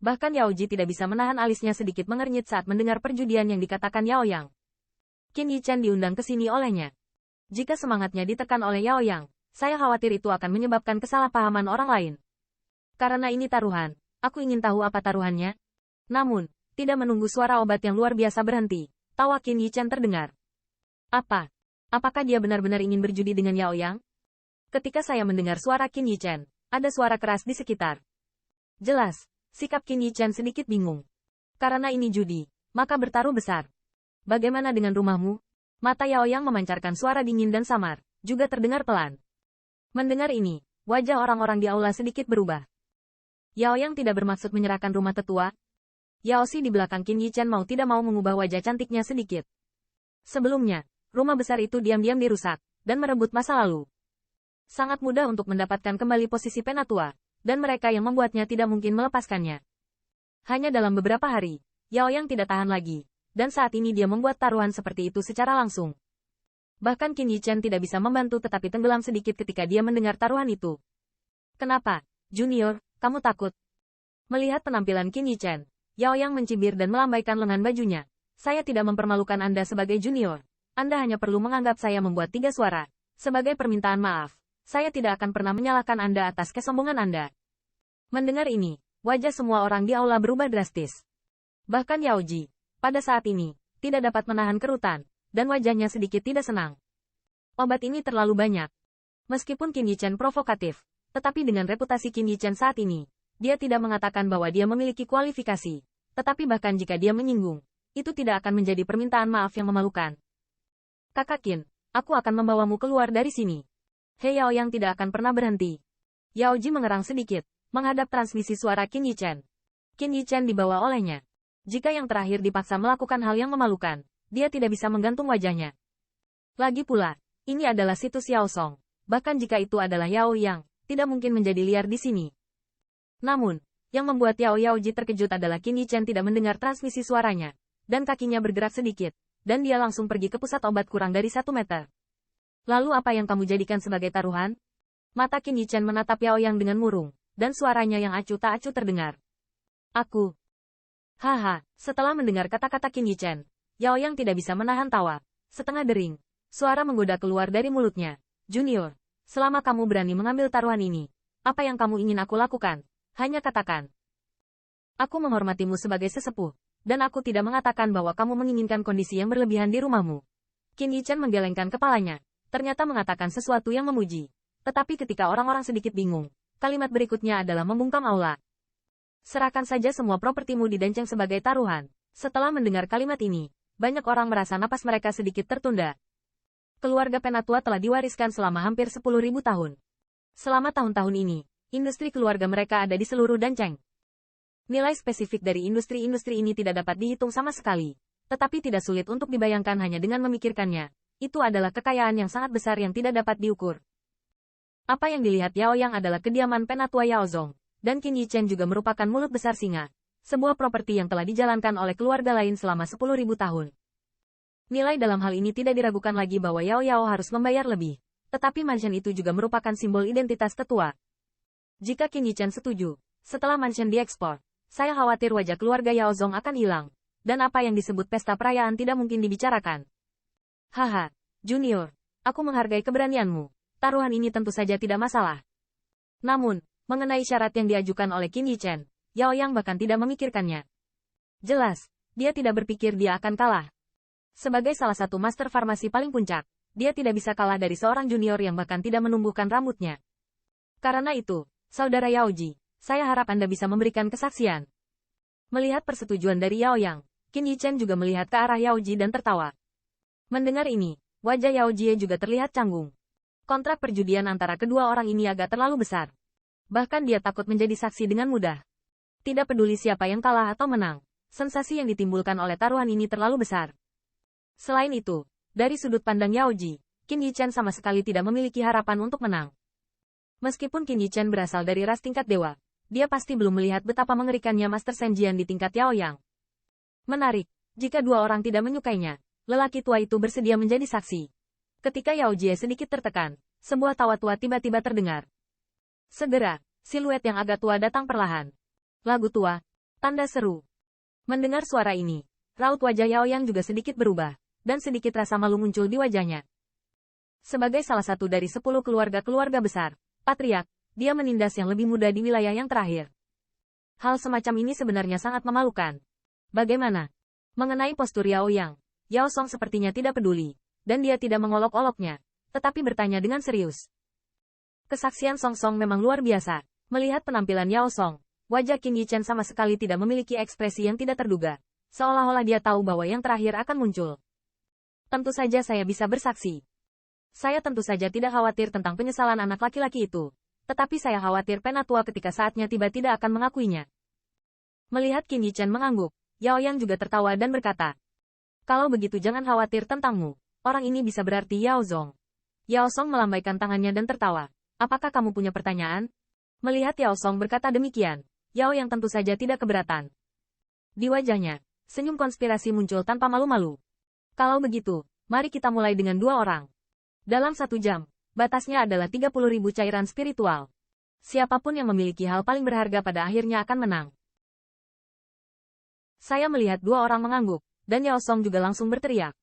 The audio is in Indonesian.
Bahkan Yao Ji tidak bisa menahan alisnya sedikit mengernyit saat mendengar perjudian yang dikatakan Yao Yang. Qin Yichen diundang ke sini olehnya. Jika semangatnya ditekan oleh Yao Yang, saya khawatir itu akan menyebabkan kesalahpahaman orang lain. Karena ini taruhan, aku ingin tahu apa taruhannya. Namun, tidak menunggu suara obat yang luar biasa berhenti, tawa Qin Yichen terdengar. Apa? Apakah dia benar-benar ingin berjudi dengan Yao Yang? Ketika saya mendengar suara Qin Yichen, ada suara keras di sekitar. Jelas, sikap Qin Yichen sedikit bingung. Karena ini judi, maka bertaruh besar. Bagaimana dengan rumahmu? Mata Yao Yang memancarkan suara dingin dan samar, juga terdengar pelan. Mendengar ini, wajah orang-orang di aula sedikit berubah. Yao Yang tidak bermaksud menyerahkan rumah tetua. Yao Xi di belakang Qin Yichen mau tidak mau mengubah wajah cantiknya sedikit. Sebelumnya, rumah besar itu diam-diam dirusak, dan merebut masa lalu. Sangat mudah untuk mendapatkan kembali posisi penatua, dan mereka yang membuatnya tidak mungkin melepaskannya. Hanya dalam beberapa hari, Yao Yang tidak tahan lagi, dan saat ini dia membuat taruhan seperti itu secara langsung. Bahkan Qin Yichen tidak bisa membantu tetapi tenggelam sedikit ketika dia mendengar taruhan itu. Kenapa, Junior, kamu takut? Melihat penampilan Qin Yichen, Yao Yang mencibir dan melambaikan lengan bajunya. Saya tidak mempermalukan Anda sebagai junior. Anda hanya perlu menganggap saya membuat 3 suara. Sebagai permintaan maaf, saya tidak akan pernah menyalahkan Anda atas kesombongan Anda. Mendengar ini, wajah semua orang di aula berubah drastis. Bahkan Yao Ji, pada saat ini, tidak dapat menahan kerutan, dan wajahnya sedikit tidak senang. Obat ini terlalu banyak. Meskipun Qin Yichen provokatif, tetapi dengan reputasi Qin Yichen saat ini, dia tidak mengatakan bahwa dia memiliki kualifikasi. Tetapi bahkan jika dia menyinggung, itu tidak akan menjadi permintaan maaf yang memalukan. Kakak Qin, aku akan membawamu keluar dari sini. He Yao Yang tidak akan pernah berhenti. Yao Ji mengerang sedikit, menghadap transmisi suara Qin Yichen. Qin Yichen dibawa olehnya. Jika yang terakhir dipaksa melakukan hal yang memalukan, dia tidak bisa menggantung wajahnya. Lagi pula, ini adalah situs Yao Song. Bahkan jika itu adalah Yao Yang, tidak mungkin menjadi liar di sini. Namun, yang membuat Yao Ji terkejut adalah Qin Yichen tidak mendengar transmisi suaranya, dan kakinya bergerak sedikit, dan dia langsung pergi ke pusat obat kurang dari 1 meter. Lalu apa yang kamu jadikan sebagai taruhan? Mata Qin Yichen menatap Yao Yang dengan murung, dan suaranya yang acuh tak acuh terdengar. Aku. Haha, setelah mendengar kata-kata Qin Yichen, Yao Yang tidak bisa menahan tawa. Setengah dering, suara menggoda keluar dari mulutnya. Junior, selama kamu berani mengambil taruhan ini, apa yang kamu ingin aku lakukan? Hanya katakan. Aku menghormatimu sebagai sesepuh, dan aku tidak mengatakan bahwa kamu menginginkan kondisi yang berlebihan di rumahmu. Qin Yichen menggelengkan kepalanya, ternyata mengatakan sesuatu yang memuji. Tetapi ketika orang-orang sedikit bingung, kalimat berikutnya adalah membungkam aula. Serahkan saja semua propertimu di Denceng sebagai taruhan. Setelah mendengar kalimat ini, banyak orang merasa napas mereka sedikit tertunda. Keluarga penatua telah diwariskan selama hampir 10.000 tahun. Selama tahun-tahun ini, industri keluarga mereka ada di seluruh Denceng. Nilai spesifik dari industri-industri ini tidak dapat dihitung sama sekali, tetapi tidak sulit untuk dibayangkan hanya dengan memikirkannya. Itu adalah kekayaan yang sangat besar yang tidak dapat diukur. Apa yang dilihat Yao Yang adalah kediaman penatua Yao Zong, dan Qin Yichen juga merupakan mulut besar singa, sebuah properti yang telah dijalankan oleh keluarga lain selama 10.000 tahun. Nilai dalam hal ini tidak diragukan lagi bahwa Yao harus membayar lebih, tetapi mansion itu juga merupakan simbol identitas tetua. Jika Qin Yichen setuju, setelah mansion diekspor, saya khawatir wajah keluarga Yao Zong akan hilang, dan apa yang disebut pesta perayaan tidak mungkin dibicarakan. Haha, Junior, aku menghargai keberanianmu. Taruhan ini tentu saja tidak masalah. Namun, mengenai syarat yang diajukan oleh Qin Yichen, Yao Yang bahkan tidak memikirkannya. Jelas, dia tidak berpikir dia akan kalah. Sebagai salah satu master farmasi paling puncak, dia tidak bisa kalah dari seorang junior yang bahkan tidak menumbuhkan rambutnya. Karena itu, Saudara Yao Ji, saya harap Anda bisa memberikan kesaksian. Melihat persetujuan dari Yao Yang, Qin Yichen juga melihat ke arah Yao Ji dan tertawa. Mendengar ini, wajah Yao Ji juga terlihat canggung. Kontrak perjudian antara kedua orang ini agak terlalu besar. Bahkan dia takut menjadi saksi dengan mudah. Tidak peduli siapa yang kalah atau menang, sensasi yang ditimbulkan oleh taruhan ini terlalu besar. Selain itu, dari sudut pandang Yao Ji, Qin Yichen sama sekali tidak memiliki harapan untuk menang. Meskipun Qin Yichen berasal dari ras tingkat dewa, dia pasti belum melihat betapa mengerikannya Master Senjian di tingkat Yao Yang. Menarik, jika dua orang tidak menyukainya, lelaki tua itu bersedia menjadi saksi. Ketika Yao Jie sedikit tertekan, sebuah tawa tua tiba-tiba terdengar. Segera, siluet yang agak tua datang perlahan. Lagu tua. Tanda seru. Mendengar suara ini, raut wajah Yao Yang juga sedikit berubah, dan sedikit rasa malu muncul di wajahnya. Sebagai salah satu dari 10 keluarga besar, patriark, dia menindas yang lebih muda di wilayah yang terakhir. Hal semacam ini sebenarnya sangat memalukan. Bagaimana? Mengenai postur Yao Yang, Yao Song sepertinya tidak peduli, dan dia tidak mengolok-oloknya, tetapi bertanya dengan serius. Kesaksian Song Song memang luar biasa. Melihat penampilan Yao Song, wajah Qin Yichen sama sekali tidak memiliki ekspresi yang tidak terduga, seolah-olah dia tahu bahwa yang terakhir akan muncul. Tentu saja saya bisa bersaksi. Saya tentu saja tidak khawatir tentang penyesalan anak laki-laki itu, tetapi saya khawatir Penatua ketika saatnya tiba tidak akan mengakuinya. Melihat Qin Yichen mengangguk, Yao Yang juga tertawa dan berkata, "Kalau begitu jangan khawatir tentangmu, orang ini bisa berarti Yao Zong." Yao Song melambaikan tangannya dan tertawa. "Apakah kamu punya pertanyaan?" Melihat Yao Song berkata demikian, Yao Yang tentu saja tidak keberatan. Di wajahnya, senyum konspirasi muncul tanpa malu-malu. "Kalau begitu, mari kita mulai dengan 2 orang. Dalam 1 jam, batasnya adalah 30.000 cairan spiritual. Siapapun yang memiliki hal paling berharga pada akhirnya akan menang." Saya melihat 2 orang mengangguk, dan Yao Song juga langsung berteriak.